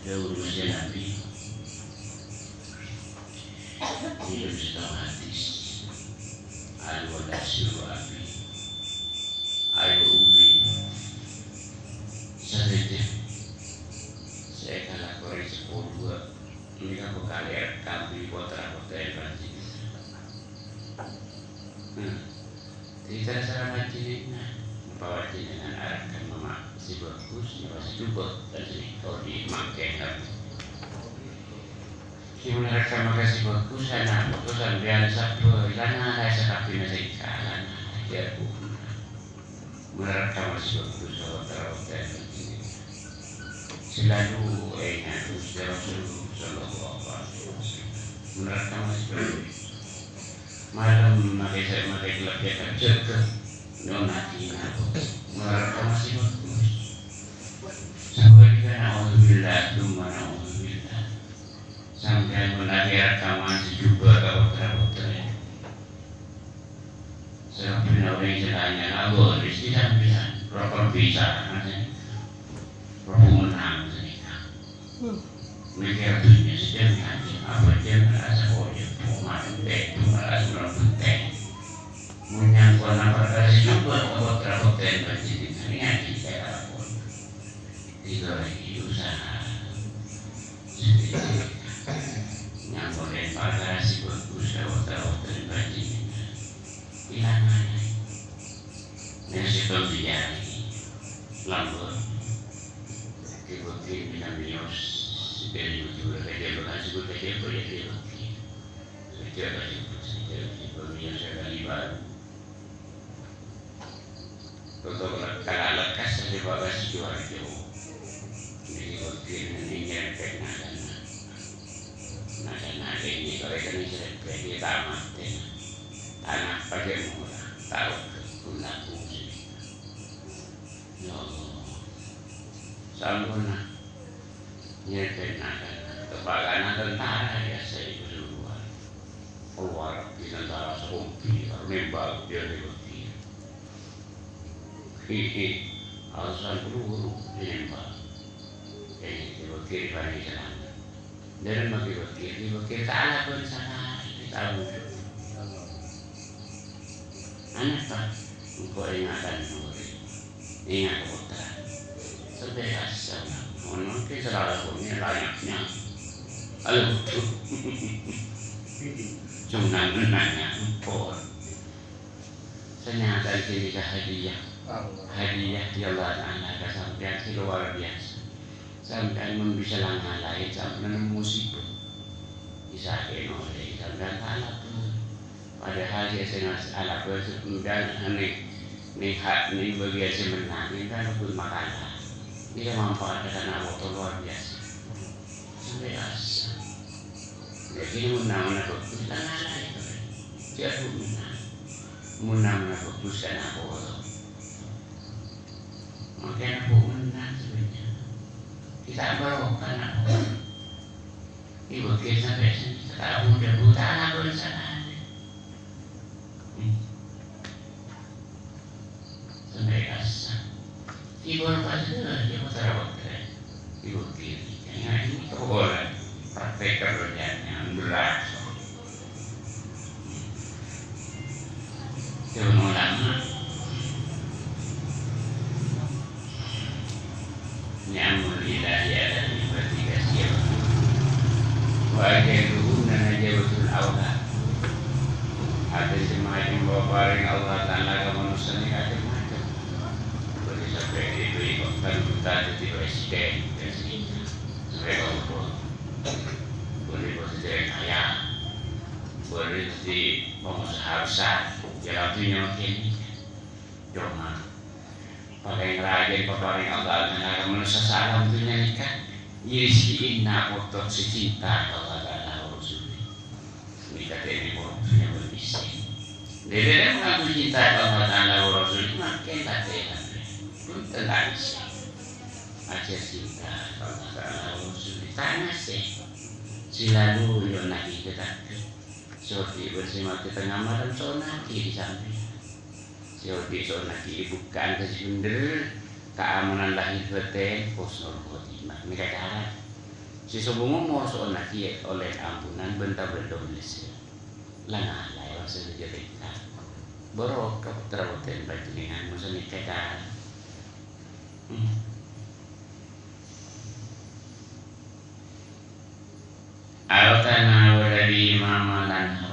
Jauh usia Nabi hidup setengah hadis. Al-Wadasiru Abi Ayo Umi Sadece saya kalah kori 10 ini kan bekali kami kota-kota yang banjir cerita secara banjir bahwa dengan arahkan mama si bagus masih juga dan si kalau di mangkeng si menarikkan makasih bagus sana putusan biasa sana ada seperti masih kalah dia pun menarikkan masih bagus kalau selalu ingat usia Rasulullah Sallallahu Alaihi Wasallam menarikkan masih bagus malam makai gelap dia kerja ke nonati menarikkan masih bagus sampai kan alhamdulillah alhamdulillah sampai menagih rekaman juga kawan-kawan saya punya orang yang tanya lagu di sini sampai berapa bisa berapa menang mereka punya sedang aja apa dia merasa boleh merasa penting menyangkut apa kasih juga kawan-kawan begini ini aja saya lakukan itu lagi usaha nyangkut dan pagar si bagus kawan-kawan begini ilangan nasi pembelian lambung kebukti minum mios dari ujung kerja bekasi kerja boleh kebukti kerja kasih pembelian sekali baru untuk kalau lekas saja bagasi jual jauh jadi bukti ini nyerempet nada ini kalau ikan ini nyerempet dia tamat anak pakai mula tahu guna fungsi ya Allah sambuna nyerempet nada kebakaran tentara ya saya keluar di tentara sekumpi nembak dia dibukti alasan peluru nembak ini dibukti pada jalan dan dibukti salah pun salah tahu anak tak engkau ingatan ingat kota sebebas sama mungkin selalu punya layaknya alu cuma nanya empor ternyata ini hadiah ya Allah Ta'ala kesampian si luar biasa sampai bisa langkah lain sampai musibah bisa oleh sampai alat padahal dia sengaja alat kemudian ini bagian sebenarnya ini kan pun makanan dia memanfaatkan waktu luar biasa sampai asa jadi menang bagus tangan itu dia pun menang bagus kan aku makanya aku menang sebenarnya kita bawakan aku ibu kita sampai sekarang udah buta aku di sana sampai asa ibu pasti dia mau terawat ibu kiri yang ini keboleh praktek kerjaan yang berat jangan ulama nyamul ilahi ada investigasi wajahruhun dan ajabatul awla ada semacam bawaring Allah Ta'ala ke manusia ini macam-macam boleh sampai itu ikutkan kita jadi presiden sampai kalau boleh presiden kaya boleh jadi pengusaha besar jalan dunia ini cuma paling rajin paling Allah Ta'ala manusia salam itu nyanyikan Yesi inna kotok secinta Allah Ta'ala Rasulullah kita ini punya berbisik dia mengaku cinta Allah Ta'ala Rasulullah makin tak telah pun telah isi aja cinta Allah Ta'ala Rasulullah tanah sih selalu yang lagi kita seperti bersama kita ngamaran sonaki di samping seperti sonaki bukan kesundel keamanan lahir batin husnul khotimah ini kata si subungu mo so nakiye oleh ampunan bentar berdom lesi lana layo sa jerita borok ka trawoten bajiningan mo sa nikata Autana wa dari mama lan